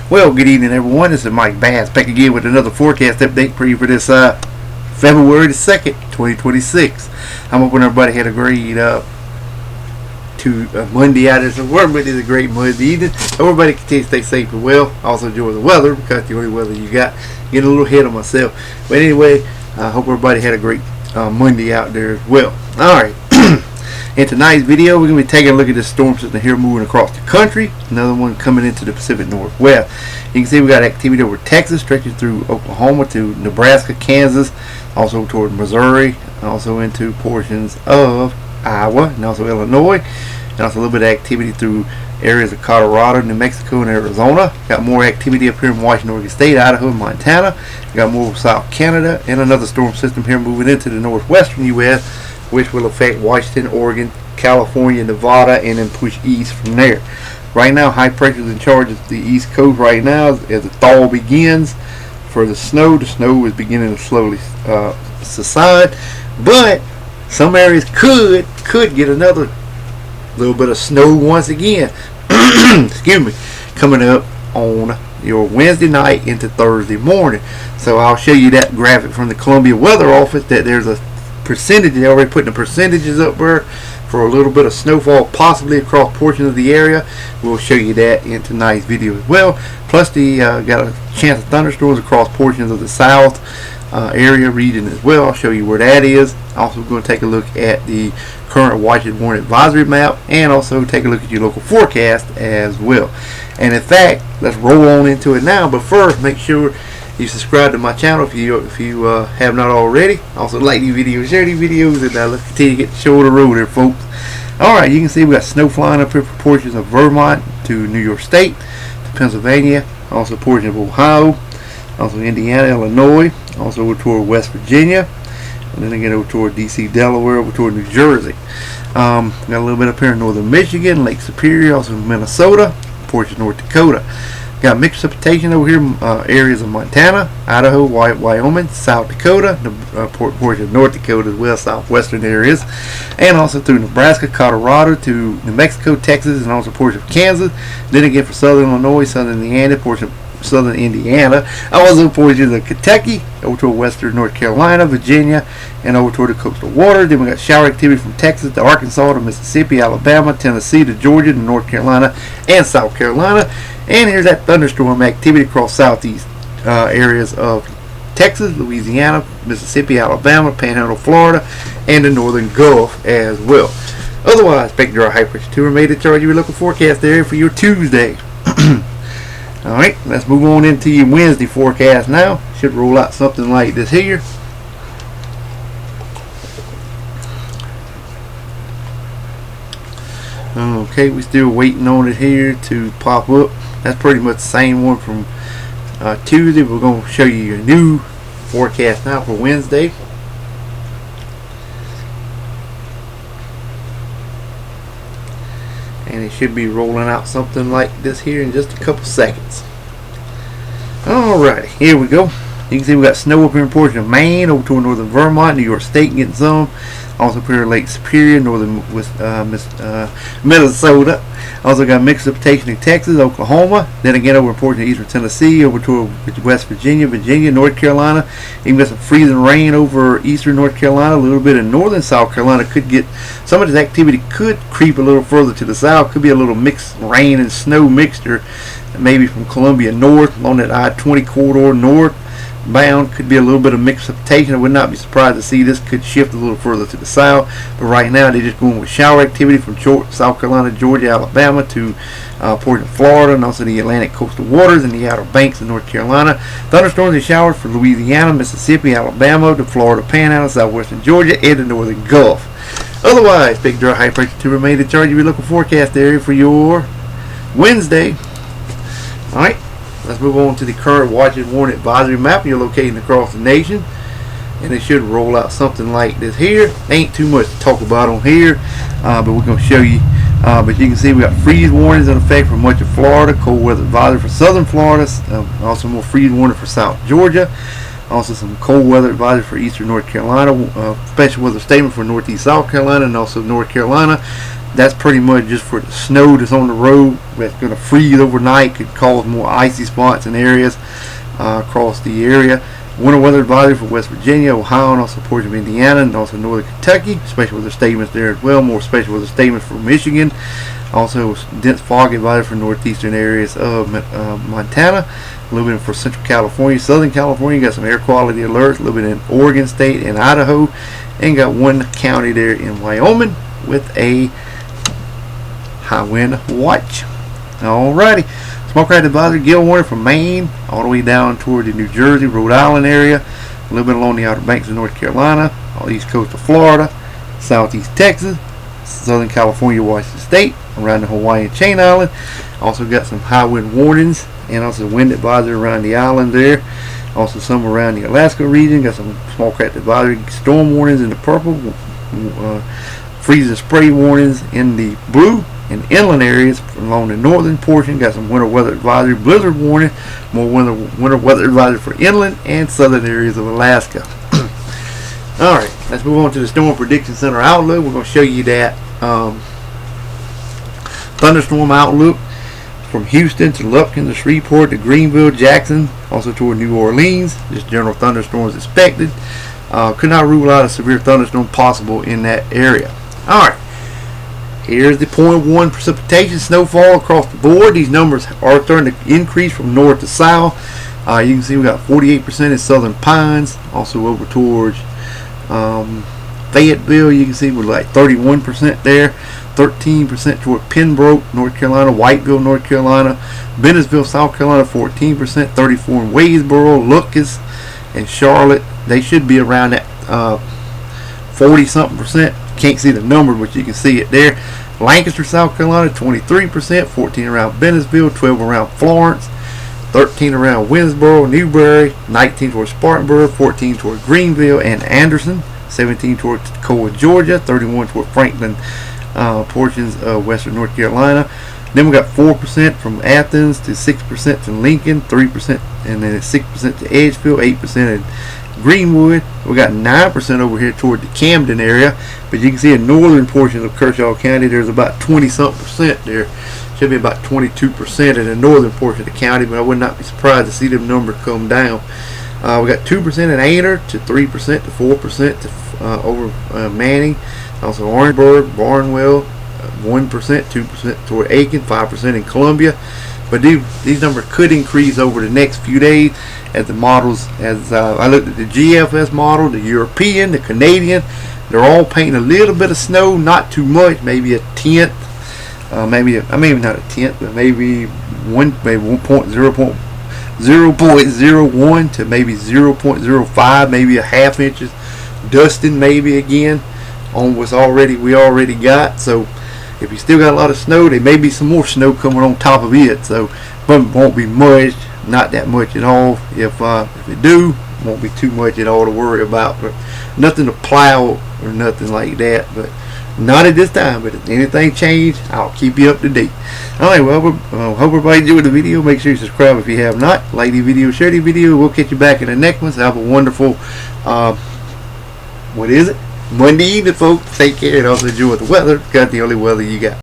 Well, good evening, everyone. This is Mike Bass back again with another forecast update for you for this February the 2nd, 2026. I'm hoping everybody had a great Monday out of the world, but it's a great Monday evening. Everybody continue to stay safe and well. Also enjoy the weather because the only weather you got. Getting a little ahead of myself. But anyway, I hope everybody had a great Monday out there as well. Alright. In tonight's video, we're going to be taking a look at this storm system here moving across the country. Another one coming into the Pacific Northwest. You can see we got activity over Texas, stretching through Oklahoma to Nebraska, Kansas, also toward Missouri, also into portions of Iowa, and also Illinois, and also a little bit of activity through areas of Colorado, New Mexico, and Arizona. Got more activity up here in Washington, Oregon State, Idaho, and Montana. Got more South Canada, and another storm system here moving into the northwestern U.S., which will affect Washington, Oregon, California, Nevada, and then push east from there. Right now, high pressure is in charge of the East Coast right now as the thaw begins. For the snow is beginning to slowly subside, but some areas could get another little bit of snow once again. Excuse me, coming up on your Wednesday night into Thursday morning. So I'll show you that graphic from the Columbia Weather Office that there's a percentage. They're already putting the percentages up there for a little bit of snowfall possibly across portions of the area. We'll show you that in tonight's video as well. Plus the got a chance of thunderstorms across portions of the south area region as well. I'll show you where that is. Also going to take a look at the current watch and warning advisory map, and also take a look at your local forecast as well. And in fact, let's roll on into it now. But first, make sure you subscribe to my channel if you have not already. Also like these videos, share these videos, and let's continue to get the show on the road here, folks. Alright, you can see we got snow flying up here for portions of Vermont to New York State, to Pennsylvania, also portions of Ohio, also Indiana, Illinois, also over toward West Virginia, and then again over toward DC, Delaware, over toward New Jersey. Got a little bit up here in northern Michigan, Lake Superior, also Minnesota, portions of North Dakota. Got mixed precipitation over here, areas of Montana, Idaho, Wyoming, South Dakota, portion of North Dakota as well, southwestern areas, and also through Nebraska, Colorado to New Mexico, Texas, and also portion of Kansas. Then again for southern Illinois, southern Indiana, portion of southern Indiana, also portions of Kentucky, over toward western North Carolina, Virginia, and over toward the coastal water. Then we got shower activity from Texas to Arkansas to Mississippi, Alabama, Tennessee to Georgia to North Carolina and South Carolina. And here's that thunderstorm activity across southeast areas of Texas, Louisiana, Mississippi, Alabama, Panhandle, Florida, and the northern Gulf as well. Otherwise, expect your high pressure to remain in charge of your local forecast area for your Tuesday. Alright, let's move on into your Wednesday forecast now. Should roll out something like this here. Okay, we're still waiting on it here to pop up. That's pretty much the same one from Tuesday. We're going to show you your new forecast now for Wednesday. And it should be rolling out something like this here in just a couple seconds. Alrighty, here we go. You can see we got snow up here in portion of Maine, over toward northern Vermont, New York State getting some. Also up here in Lake Superior, northern Minnesota. Also got mixed precipitation in Texas, Oklahoma. Then again over in portion of eastern Tennessee, over toward West Virginia, North Carolina. Even got some freezing rain over eastern North Carolina. A little bit in northern South Carolina. Could get some of this activity could creep a little further to the south. Could be a little mixed rain and snow mixture, maybe from Columbia north along that I-20 corridor north bound. Could be a little bit of mixed precipitation. I would not be surprised to see this could shift a little further to the south, but right now they're just going with shower activity from South Carolina, Georgia, Alabama to portion of Florida, and also the Atlantic coastal waters and the Outer Banks of North Carolina. Thunderstorms and showers for Louisiana, Mississippi, Alabama, the Florida Panhandle, southwestern Georgia, and the northern Gulf. Otherwise, big dry high pressure to remain in charge of your local forecast area for your Wednesday. Alright, let's move on to the current watch and warning advisory map you're locating across the nation. And it should roll out something like this here. Ain't too much to talk about on here, but we're going to show you. But you can see we got freeze warnings in effect for much of Florida, cold weather advisory for southern Florida, also more freeze warning for South Georgia. Also some cold weather advisory for eastern North Carolina, special weather statement for northeast South Carolina and also North Carolina. That's pretty much just for the snow that's on the road that's going to freeze overnight, could cause more icy spots in areas across the area. Winter weather advisory for West Virginia, Ohio, and also portions of Indiana and also northern Kentucky. Special weather statements there as well. More special weather statements for Michigan. Also dense fog advisory for northeastern areas of Montana. A little bit for Central California, Southern California. Got some air quality alerts. A little bit in Oregon State and Idaho, and got one county there in Wyoming with a high wind watch. Alrighty. Smoke crack advisory, gale warning from Maine all the way down toward the New Jersey, Rhode Island area, a little bit along the outer banks of North Carolina, all east coast of Florida, southeast Texas, Southern California, Washington State, around the Hawaiian chain island. Also got some high wind warnings and also wind advisory around the island there. Also some around the Alaska region. Got some small crack advisory, storm warnings in the purple, freeze and spray warnings in the blue. In inland areas along the northern portion, got some winter weather advisory, blizzard warning, more winter weather advisory for inland and southern areas of Alaska. Alright, let's move on to the Storm Prediction Center outlook. We're going to show you that thunderstorm outlook from Houston to Lufkin to Shreveport to Greenville, Jackson, also toward New Orleans. Just general thunderstorms expected. Could not rule out a severe thunderstorm possible in that area. Alright. Here's the 0.1 precipitation snowfall across the board. These numbers are starting to increase from north to south. You can see we got 48% in Southern Pines, also over towards Fayetteville. You can see we're like 31% there, 13% toward Pembroke, North Carolina, Whiteville, North Carolina, Bennettsville, South Carolina, 14%, 34% in Wadesboro, Lucas, and Charlotte. They should be around that 40-something%. Can't see the number, but you can see it there. Lancaster, South Carolina, 23%, 14 around Bennettsville, 12 around Florence, 13 around Winsboro, Newberry, 19 toward Spartanburg, 14 toward Greenville and Anderson, 17 toward Toccoa, Georgia, 31 toward Franklin, portions of western North Carolina. Then we got 4% from Athens to 6% to Lincoln, 3% and then 6% to Edgefield, 8% in Greenwood. We got 9% over here toward the Camden area, but you can see in northern portions of Kershaw County there's about 20-something% there. Should be about 22% in the northern portion of the county, but I would not be surprised to see them numbers come down. We got 2% in Aner to 3% to 4% to over Manning. Also Orangeburg, Barnwell, 1%, 2% toward Aiken, 5% in Columbia. But these numbers could increase over the next few days as the models, as I looked at the GFS model, the European, the Canadian, they're all painting a little bit of snow, not too much, maybe a tenth, maybe not a tenth, but maybe 0.01 to maybe 0.05, maybe a half inches, dusting maybe again on what's we already got. So if you still got a lot of snow, there may be some more snow coming on top of it, so but it won't be much, not that much at all. If it do, it won't be too much at all to worry about, but nothing to plow or nothing like that. But not at this time. But if anything change, I'll keep you up to date. Alright, well, hope everybody enjoyed the video. Make sure you subscribe if you have not. Like the video, share the video. We'll catch you back in the next one. So have a wonderful Monday evening, folks. Take care and also enjoy the weather. Got the only weather you got.